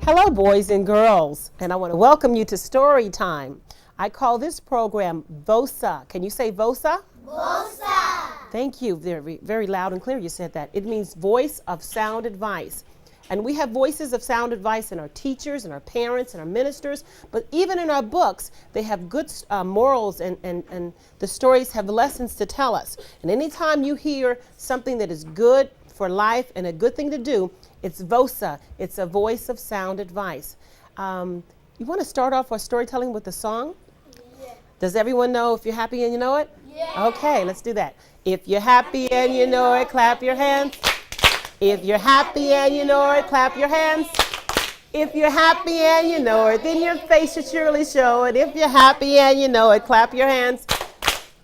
Hello, boys and girls, and I want to welcome you to Story Time. I call this program VOSA. Can you say VOSA? VOSA. Thank you. Very, very loud and clear you said that. It means Voice of Sound Advice. And we have voices of sound advice in our teachers and our parents and our ministers, but even in our books, they have good morals and the stories have lessons to tell us. And anytime you hear something that is good for life and a good thing to do, it's VOSA. It's a voice of sound advice. You want to start off our storytelling with a song? Yeah. Does everyone know If You're Happy and You Know It? Yeah. Okay, let's do that. If you're happy and you know it, clap your hands. If you're happy and you know it, clap your hands. If you're happy and you know it, then your face should surely show it. If you're happy and you know it, clap your hands.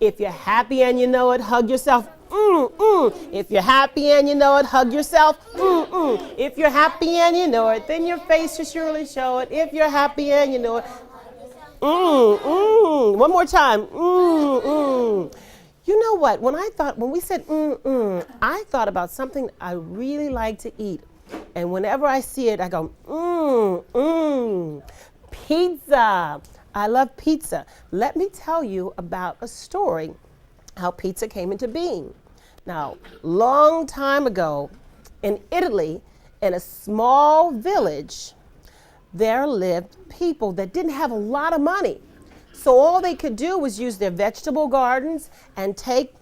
If you're happy and you know it, hug yourself. If you're happy and you know it, hug yourself. If you're happy and you know it, then your face should surely show it. If you're happy and you know it, One more time. You know what? When we said I thought about something I really like to eat. And whenever I see it, I go, pizza. I love pizza. Let me tell you about a story how pizza came into being. Now, long time ago in Italy, in a small village, there lived people that didn't have a lot of money. So all they could do was use their vegetable gardens and take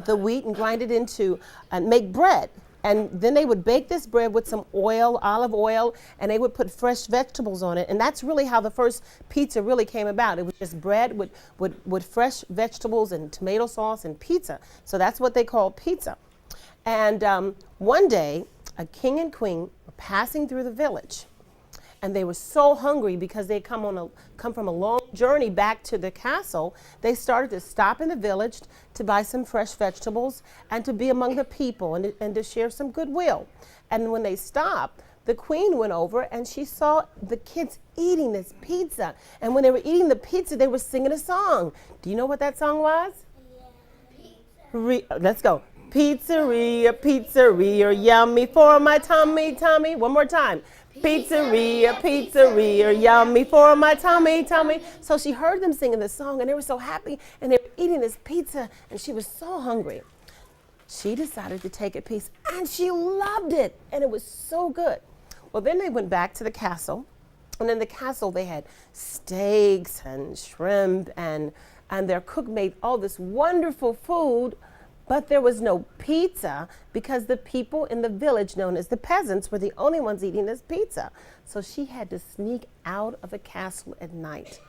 the wheat and grind it into and make bread. And then they would bake this bread with some oil, olive oil, and they would put fresh vegetables on it. And that's really how the first pizza really came about. It was just bread with fresh vegetables and tomato sauce and pizza. So that's what they called pizza. And one day, a king and queen were passing through the village. And they were so hungry because they come from a long journey back to the castle. They started to stop in the village to buy some fresh vegetables and to be among the people and to share some goodwill. And when they stopped, the queen went over and she saw the kids eating this pizza. And when they were eating the pizza, they were singing a song. Do you know what that song was? Yeah. Let's go. Pizzeria, pizzeria, yummy for my tummy, tummy. One more time. Pizzeria, pizzeria, yummy for my tummy, tummy. So she heard them singing this song and they were so happy and they were eating this pizza and she was so hungry. She decided to take a piece and she loved it and it was so good. Well, then they went back to the castle, and in the castle they had steaks and shrimp and their cook made all this wonderful food. But there was no pizza because the people in the village known as the peasants were the only ones eating this pizza. So she had to sneak out of the castle at night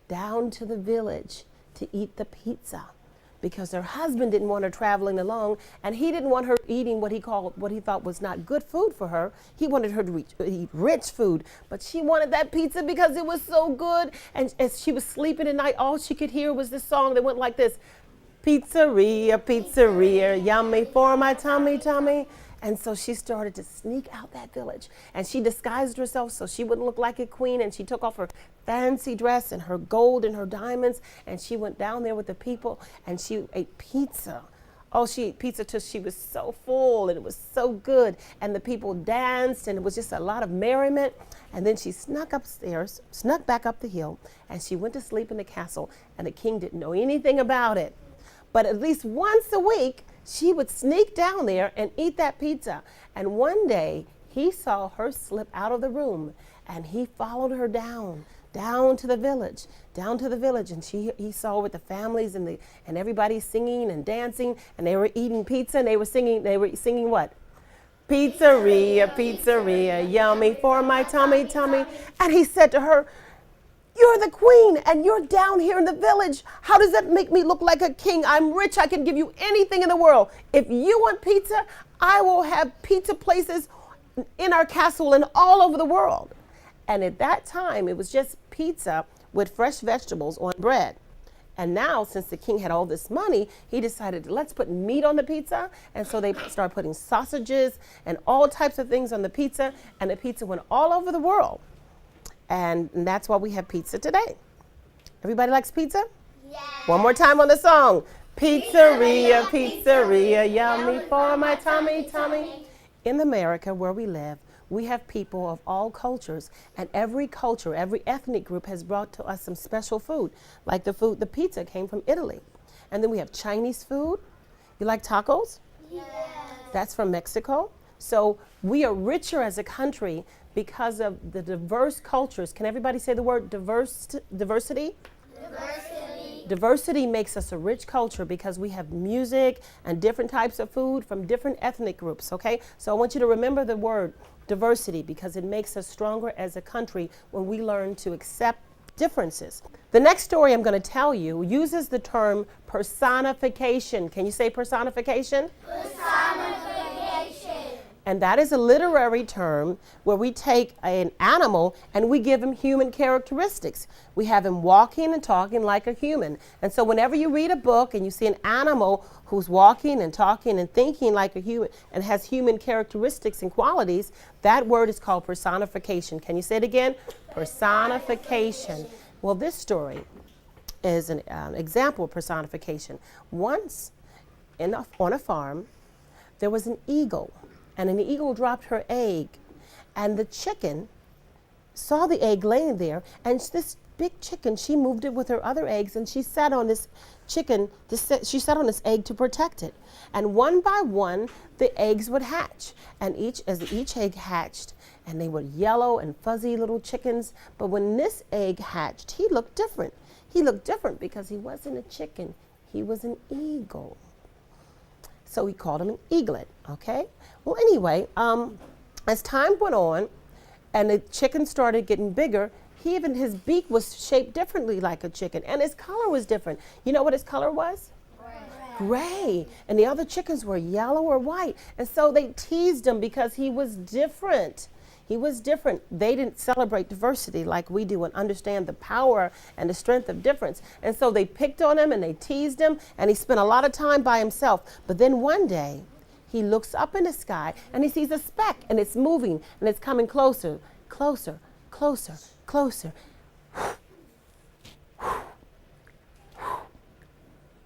down to the village to eat the pizza because her husband didn't want her traveling along and he didn't want her eating what he thought was not good food for her. He wanted her to eat rich food, but she wanted that pizza because it was so good. And as she was sleeping at night, all she could hear was this song that went like this. Pizzeria, pizzeria, yummy for my tummy, tummy. And so she started to sneak out that village. And she disguised herself so she wouldn't look like a queen. And she took off her fancy dress and her gold and her diamonds. And she went down there with the people and she ate pizza. Oh, she ate pizza till she was so full and it was so good. And the people danced and it was just a lot of merriment. And then she snuck upstairs, snuck back up the hill, and she went to sleep in the castle. And the king didn't know anything about it. But at least once a week, she would sneak down there and eat that pizza. And one day, he saw her slip out of the room, and he followed her down to the village. And he saw with the families and everybody singing and dancing, and they were eating pizza, and they were singing what? Pizzeria, pizzeria, yummy for my tummy, tummy. And he said to her, "You're the queen and you're down here in the village. How does that make me look like a king? I'm rich. I can give you anything in the world. If you want pizza, I will have pizza places in our castle and all over the world." And at that time, it was just pizza with fresh vegetables on bread. And now, since the king had all this money, he decided, let's put meat on the pizza. And so they started putting sausages and all types of things on the pizza. And the pizza went all over the world. And that's why we have pizza today. Everybody likes pizza? Yeah. One more time on the song. Pizzeria, pizzeria, yummy for my tummy, tummy. In America, where we live, we have people of all cultures, and every culture, every ethnic group has brought to us some special food. Like the pizza came from Italy. And then we have Chinese food. You like tacos? Yes. That's from Mexico. So we are richer as a country because of the diverse cultures. Can everybody say the word diversity? Diversity. Diversity makes us a rich culture because we have music and different types of food from different ethnic groups, okay? So I want you to remember the word diversity because it makes us stronger as a country when we learn to accept differences. The next story I'm going to tell you uses the term personification. Can you say personification? Personification. And that is a literary term where we take an animal and we give him human characteristics. We have him walking and talking like a human. And so whenever you read a book and you see an animal who's walking and talking and thinking like a human and has human characteristics and qualities, that word is called personification. Can you say it again? Personification. Well, this story is an example of personification. Once on a farm, there was an eagle. And an eagle dropped her egg, and the chicken saw the egg laying there, and this big chicken, she moved it with her other eggs, and she sat on this she sat on this egg to protect it. And one by one, the eggs would hatch, and as each egg hatched, and they were yellow and fuzzy little chickens, but when this egg hatched, he looked different. He looked different because he wasn't a chicken, he was an eagle. So we called him an eaglet, okay? Well, anyway, as time went on and the chicken started getting bigger, his beak was shaped differently like a chicken, and his color was different. You know what his color was? Gray. And the other chickens were yellow or white. And so they teased him because he was different. He was different. They didn't celebrate diversity like we do and understand the power and the strength of difference. And so they picked on him and they teased him, and he spent a lot of time by himself. But then one day, he looks up in the sky and he sees a speck, and it's moving and it's coming closer, closer, closer, closer.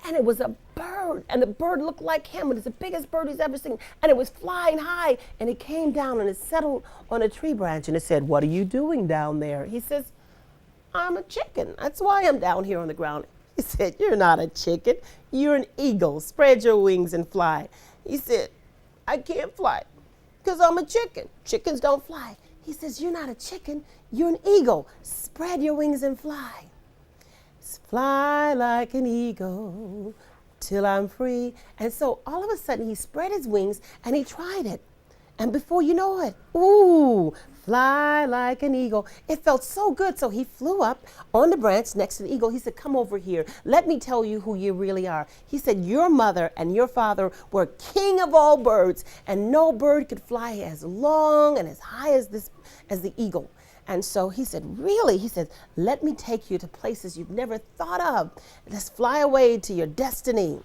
And it was a bird, and the bird looked like him. It was the biggest bird he's ever seen, and it was flying high, and it came down and it settled on a tree branch, and it said, "What are you doing down there?" He says, "I'm a chicken. That's why I'm down here on the ground." He said, "You're not a chicken. You're an eagle. Spread your wings and fly." He said, "I can't fly because I'm a chicken. Chickens don't fly." He says, "You're not a chicken. You're an eagle. Spread your wings and fly. Fly like an eagle till I'm free." And so all of a sudden he spread his wings and he tried it. And before you know it, ooh, fly like an eagle. It felt so good. So he flew up on the branch next to the eagle. He said, "Come over here. Let me tell you who you really are." He said, "Your mother and your father were king of all birds, and no bird could fly as long and as high as the eagle." And so he said, "Really?" He said, "Let me take you to places you've never thought of. Let's fly away to your destiny."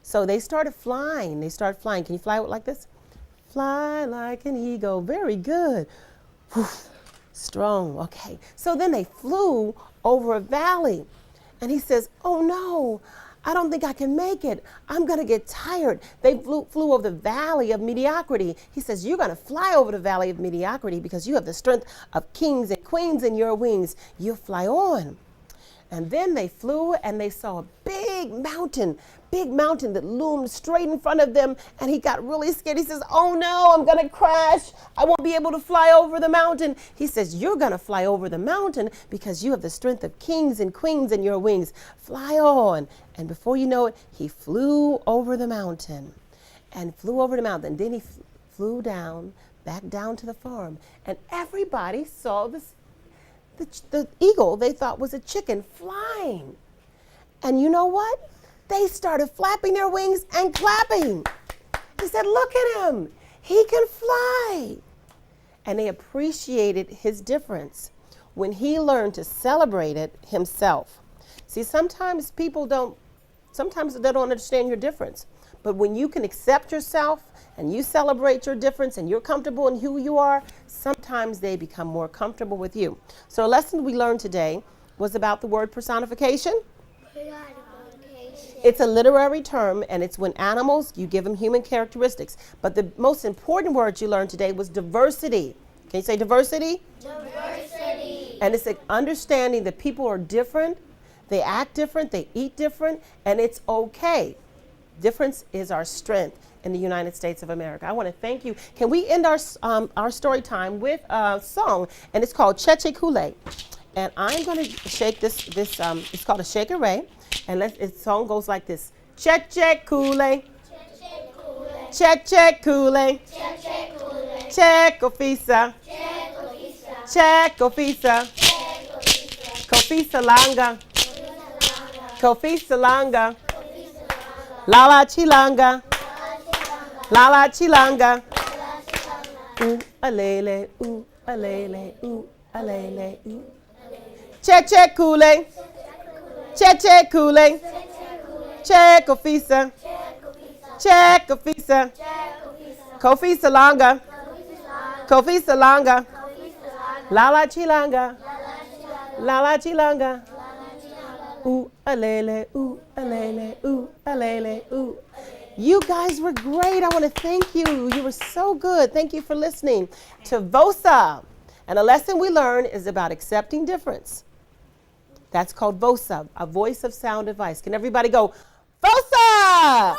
So they started flying. Can you fly like this? Fly like an eagle. Very good. Whew. Strong. Okay. So then they flew over a valley. And he says, "Oh no, I don't think I can make it. I'm going to get tired." They flew over the valley of mediocrity. He says, "You're going to fly over the valley of mediocrity because you have the strength of kings and queens in your wings. You'll fly on." And then they flew and they saw a big mountain that loomed straight in front of them. And he got really scared. He says, "Oh no, I'm going to crash. I won't be able to fly over the mountain." He says, "You're going to fly over the mountain because you have the strength of kings and queens in your wings. Fly on." And before you know it, he flew over the mountain and flew over the mountain. Then he flew down, back down to the farm. And everybody saw the eagle they thought was a chicken flying. And you know what? They started flapping their wings and clapping. He said, "Look at him. He can fly." And they appreciated his difference when he learned to celebrate it himself. See, sometimes they don't understand your difference. But when you can accept yourself and you celebrate your difference and you're comfortable in who you are, sometimes they become more comfortable with you. So a lesson we learned today was about the word personification. It's a literary term, and it's when animals, you give them human characteristics. But the most important word you learned today was diversity. Can you say diversity? Diversity. And it's like understanding that people are different, they act different, they eat different, and it's okay. Difference is our strength in the United States of America. I want to thank you. Can we end our story time with a song, and it's called Cheche Kool-Aid. And I'm going to shake this it's called a Shakeré, and its song goes like this. Cheche Kool-Aid, Cheche Kool-Aid, Checo Fisa, Checo Fisa, Kofisa Langa, Kofisa Langa, Lala Chilanga, Lala Chilanga, ooh alele, ooh alele, ooh alele, ooh. Cheche Kool-Aid, Cheche Kool-Aid, Checo Fisa, Checo Fisa, Kofisa Langa, Kofisa Langa, Lala Chilanga, Lala Chilanga, ooh alele, ooh alele, ooh alele, ooh. You guys were great. I want to thank you. You were so good. Thank you for listening to VOSA. And a lesson we learned is about accepting difference. That's called VOSA, a voice of sound advice. Can everybody go, VOSA?